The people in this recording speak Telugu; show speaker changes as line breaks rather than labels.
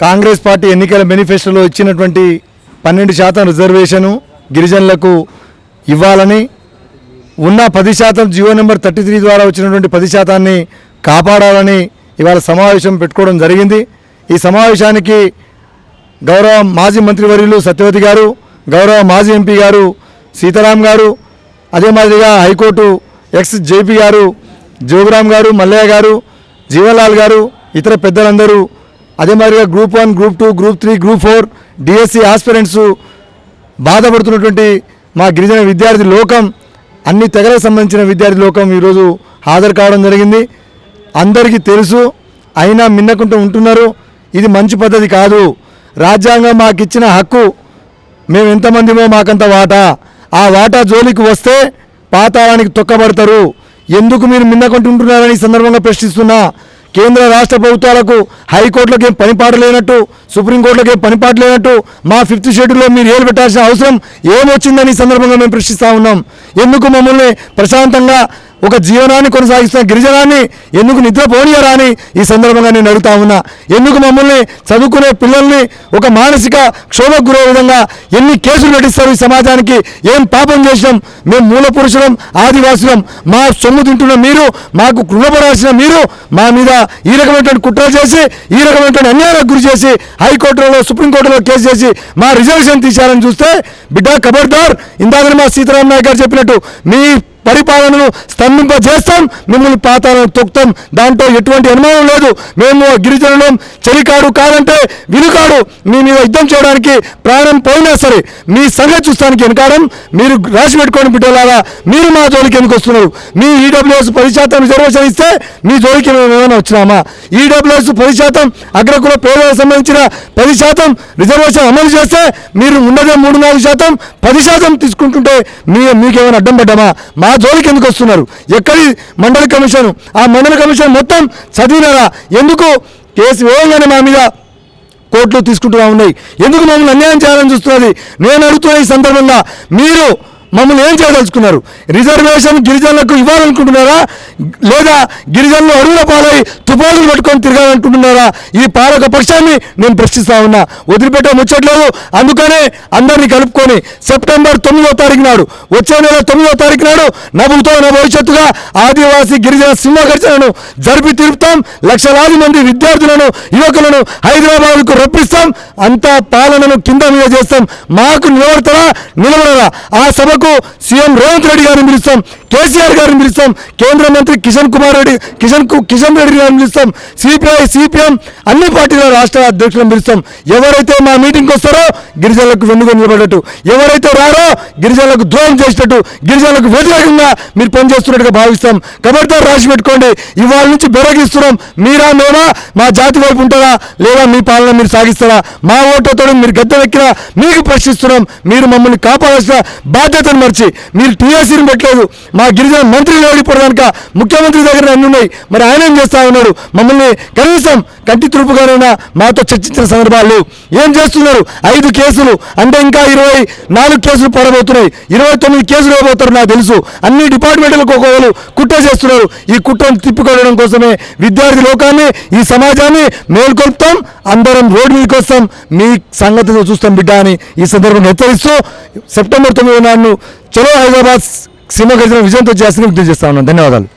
కాంగ్రెస్ పార్టీ ఎన్నికల మేనిఫెస్టోలో ఇచ్చినటువంటి 12% రిజర్వేషను గిరిజనులకు ఇవ్వాలని ఉన్న 10% జియో నెంబర్ 33 ద్వారా వచ్చినటువంటి 10%ని కాపాడాలని ఇవాళ సమావేశం పెట్టుకోవడం జరిగింది. ఈ సమావేశానికి గౌరవ మాజీ మంత్రివర్యులు సత్యవతి గారు, గౌరవ మాజీ ఎంపీ గారు సీతారాం గారు, అదే మాదిరిగా హైకోర్టు ఎక్స్ జేపీ గారు జోగురామ్ గారు, మల్లయ్య గారు, జీవన్లాల్ గారు, ఇతర పెద్దలందరూ, అదే మాదిరిగా group 1, group 2, group 3, group 4 DSC aspirants బాధపడుతున్నటువంటి మా గిరిజన విద్యార్థి లోకం, అన్ని తెగలకు సంబంధించిన విద్యార్థి లోకం ఈరోజు హాజరు కావడం జరిగింది. అందరికీ తెలుసు, అయినా మిన్నకుంటూ ఉంటున్నారు. ఇది మంచి పద్ధతి కాదు. రాజ్యాంగం మాకు ఇచ్చిన హక్కు, మేము ఎంతమందిమో మాకంత వాటా, ఆ వాటా జోలికి వస్తే పాతాళానికి తొక్కబడతారు. ఎందుకు మీరు మిన్నకుంటుంటున్నారని ఈ సందర్భంగా ప్రశ్నిస్తున్నా. కేంద్ర రాష్ట్ర ప్రభుత్వాలకు హైకోర్టులకు ఏం పనిపాటు లేనట్టు, సుప్రీంకోర్టులకు ఏం పనిపాటు లేనట్టు మా 5th షెడ్యూల్లో మీరు ఏలు పెట్టాల్సిన అవసరం ఏమొచ్చిందని ఈ సందర్భంగా మేము ప్రశ్నిస్తూ ఉన్నాం. ఎందుకు మమ్మల్ని ప్రశాంతంగా ఒక జీవనాన్ని కొనసాగిస్తున్న గిరిజనాన్ని ఎందుకు నిద్రపోనియరా అని ఈ సందర్భంగా నేను అడుగుతా ఉన్నా. ఎందుకు మమ్మల్ని చదువుకునే పిల్లల్ని ఒక మానసిక క్షోభకు గురే విధంగా ఎన్ని కేసులు పెట్టిస్తారు ఈ సమాజానికి? ఏం పాపం చేసినాం? మేము మూల పురుషులం, ఆదివాసులం, మా సొమ్ము తింటున్న మీరు, మాకు రుణపడాల్సిన మీరు మా మీద ఈ రకమైనటువంటి కుట్రలు చేసి, ఈ రకమైనటువంటి అన్యాయాలకు గురి చేసి, హైకోర్టులో సుప్రీంకోర్టులో కేసు చేసి మా రిజర్వేషన్ తీశారని చూస్తే బిడ్డ ఖబర్దార్. ఇందాక మా సీతారాం నాయక్ గారు చెప్పినట్టు మీ పరిపాలనను స్తంభింపజేస్తాం, మిమ్మల్ని పాతాలను తొక్కుతాం. దాంట్లో ఎటువంటి అనుమానం లేదు. మేము గిరిజనులం, చెలికాడు కాదంటే వినుకాడు మీ మీద యుద్ధం చేయడానికి ప్రాణం పోయినా సరే మీ సంగతి చూస్తానికి వెనకాడం. మీరు రాసి పెట్టుకోని బిడ్డలాగా మీరు మా జోలికి ఎందుకు వస్తున్నారు? మీ ఈడబ్ల్యూఎస్ 10% రిజర్వేషన్ ఇస్తే మీ జోలికి మేము ఏమైనా వచ్చినామా? ఈడబ్ల్యూఎస్ 10% అగ్రకుల పేదలకు సంబంధించిన 10% రిజర్వేషన్ అమలు చేస్తే మీరు ఉన్నదే 3-4%, 10% తీసుకుంటుంటే మీకేమైనా అడ్డం పడ్డామా? మా జోలికి ఎందుకు వస్తున్నారు? ఎక్కడి మండలి కమిషన్? ఆ మండలి కమిషన్ మొత్తం చదివినారా? ఎందుకు కేసు వేయగానే మా మీద కోర్టులు తీసుకుంటూ ఉన్నాయి? ఎందుకు మమ్మల్ని అన్యాయం చేయాలని చూస్తున్నది? నేను అడుగుతున్న ఈ సందర్భంగా మీరు మమ్మల్ని ఏం చేయదలుచుకున్నారు? రిజర్వేషన్ గిరిజనులకు ఇవ్వాలనుకుంటున్నారా, లేదా గిరిజనులు అడుగుల పాలై తుపాకులు పట్టుకొని తిరగాలనుకుంటున్నారా? ఈ పాలక పక్షాన్ని నేను ప్రశ్నిస్తా ఉన్నా. వదిలిపెట్టే ముచ్చట్లేదు. అందుకనే అందరినీ కలుపుకొని సెప్టెంబర్ 9వ తారీఖు నాడు, వచ్చే నెల 9వ తారీఖు నాడు నభుతో నా భవిష్యత్తుగా ఆదివాసీ గిరిజన సింహగర్జనను జరిపి తీరుతాం. లక్షలాది మంది విద్యార్థులను, యువకులను హైదరాబాద్కు రప్పిస్తాం. అంతా పాలనను కింద మీద చేస్తాం. మాకు నిలబడరా? ఆ సభ సీఎం రేవంత్ రెడ్డి గారిని పిలుస్తాం, కేసీఆర్ గారిని పిలుస్తాం, కేంద్ర మంత్రి కిషన్ రెడ్డి గారిని పిలుస్తాం, సిపిఎం అన్ని పార్టీల రాష్ట్ర అధ్యక్షులను పిలుస్తాం. ఎవరైతే మా మీటింగ్కి వస్తారో గిరిజనులకు వెన్నుగా నిలబడేట్టు, ఎవరైతే రారో గిరిజనులకు ద్రోహం చేసేటట్టు, గిరిజనులకు వ్యతిరేకంగా మీరు పనిచేస్తున్నట్టుగా భావిస్తాం. ఖబర్దార్ రాసి పెట్టుకోండి. ఇవాళ నుంచి బెరగిస్తున్నాం. మీరా మేమా మా జాతి వైపు ఉంటారా, లేదా మీ పాలన మీరు సాగిస్తారా? మా ఓట్లతో మీరు గద్దెనెక్కినా మీకు ప్రశ్నిస్తున్నాం. మీరు మమ్మల్ని కాపాడాల్సిన బాధ్యతను మర్చి మీరు టీఎస్సీని పెట్టలేదు. మా గిరిజన మంత్రులు ఓడిపోవడానిక ముఖ్యమంత్రి దగ్గర అన్ని ఉన్నాయి. మరి ఆయన ఏం చేస్తా ఉన్నాడు? మమ్మల్ని కనీసం కంటి తురుపుగానైనా మాతో చర్చించిన సందర్భాలు ఏం చేస్తున్నారు? 5 కేసులు అంటే ఇంకా 24 కేసులు పడబోతున్నాయి. 29 కేసులు ఇవ్వబోతారు నాకు తెలుసు. అన్ని డిపార్ట్మెంట్లకు ఒకవేళ కుట్ర చేస్తున్నారు. ఈ కుట్రను తిప్పికొట్టడం కోసమే విద్యార్థి లోకాన్ని, ఈ సమాజాన్ని మేల్కొల్పుతాం. అందరం రోడ్డు మీదకి వస్తాం. మీ సంగతితో చూస్తాం బిడ్డ అని ఈ సందర్భంగా హెచ్చరిస్తూ సెప్టెంబర్ 9వ నాడు చలో హైదరాబాద్ సింహగర్జన విజయంతో చేస్తానని విజ్ఞప్తి చేస్తా ఉన్నాను. ధన్యవాదాలు.